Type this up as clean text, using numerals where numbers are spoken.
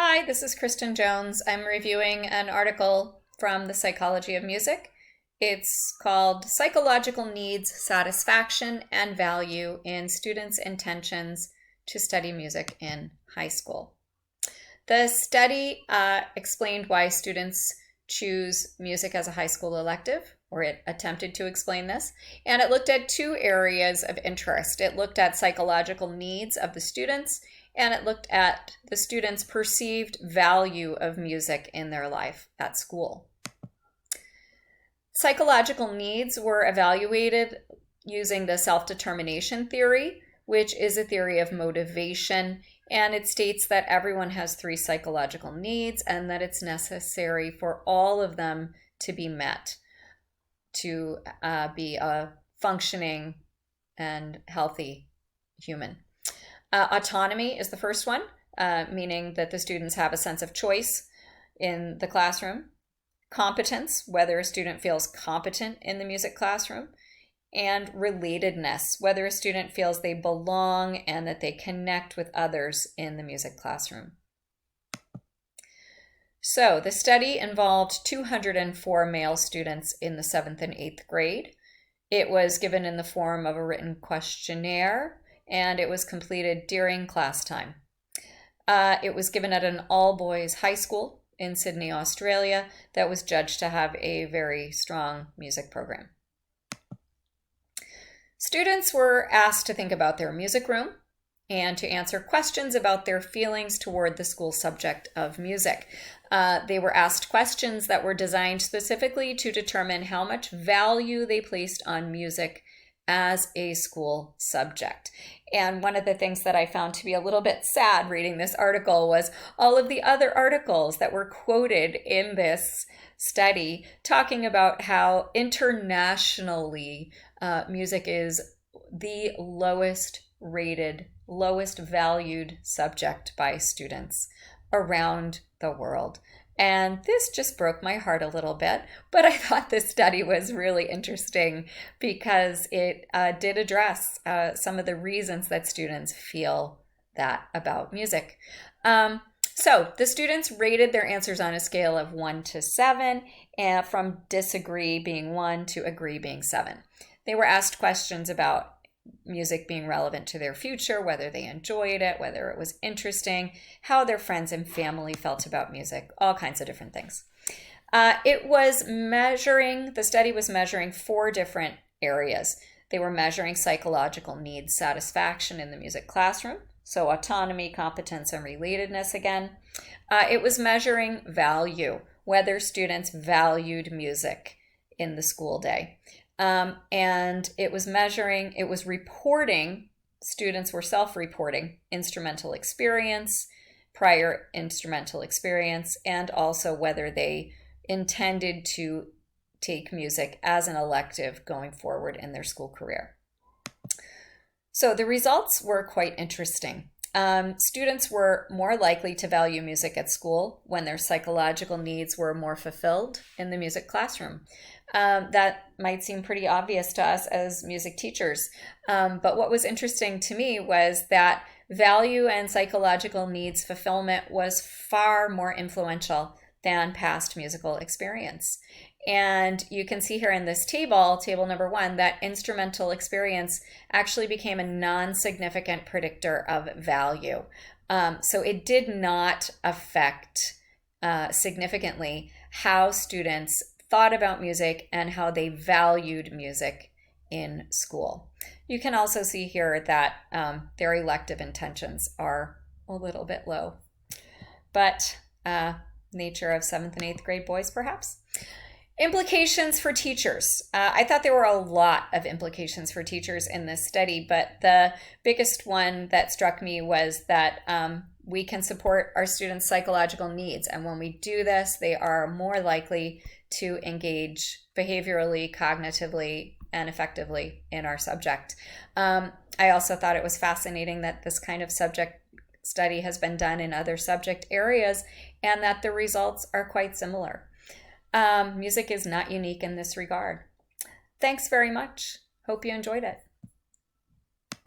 Hi, this is Kristin Jones. I'm reviewing an article from the Psychology of Music. It's called Psychological Needs, Satisfaction, and Value in Students' Intentions to Study Music in High School. The study explained why students choose music as a high school elective, or it attempted to explain this, and it looked at two areas of interest. It looked at psychological needs of the students, and it looked at the students' perceived value of music in their life at school. Psychological needs were evaluated using the self-determination theory, which is a theory of motivation, and it states that everyone has three psychological needs and that it's necessary for all of them to be met to be a functioning and healthy human. Autonomy is the first one, meaning that the students have a sense of choice in the classroom. Competence, whether a student feels competent in the music classroom. And relatedness, whether a student feels they belong and that they connect with others in the music classroom. So the study involved 204 male students in the 7th and 8th grade. It was given in the form of a written questionnaire, and it was completed during class time. It was given at an all-boys high school in Sydney, Australia, that was judged to have a very strong music program. Students were asked to think about their music room and to answer questions about their feelings toward the school subject of music. They were asked questions that were designed specifically to determine how much value they placed on music as a school subject. And one of the things that I found to be a little bit sad reading this article was all of the other articles that were quoted in this study talking about how internationally music is the lowest rated, lowest valued subject by students around the world. And this just broke my heart a little bit, but I thought this study was really interesting because it did address some of the reasons that students feel that about music. So the students rated their answers on a scale of 1 to 7, and from disagree being 1 to agree being 7. They were asked questions about music being relevant to their future, whether they enjoyed it, whether it was interesting, how their friends and family felt about music, all kinds of different things. The study was measuring 4 different areas. They were measuring psychological needs satisfaction in the music classroom, so autonomy, competence, and relatedness again. It was measuring value, whether students valued music in the school day. And it was reporting, students were self-reporting instrumental experience, prior instrumental experience, and also whether they intended to take music as an elective going forward in their school career. So the results were quite interesting. Students were more likely to value music at school when their psychological needs were more fulfilled in the music classroom. That might seem pretty obvious to us as music teachers, but what was interesting to me was that value and psychological needs fulfillment was far more influential than past musical experience. And you can see here in this table number 1, that instrumental experience actually became a non-significant predictor of value. So it did not affect significantly how students thought about music and how they valued music in school. You can also see here that their elective intentions are a little bit low, but nature of 7th and 8th grade boys perhaps. Implications for teachers. I thought there were a lot of implications for teachers in this study, but the biggest one that struck me was that we can support our students' psychological needs. And when we do this, they are more likely to engage behaviorally, cognitively, and effectively in our subject. I also thought it was fascinating that this kind of subject study has been done in other subject areas and that the results are quite similar. Music is not unique in this regard. Thanks very much. Hope you enjoyed it.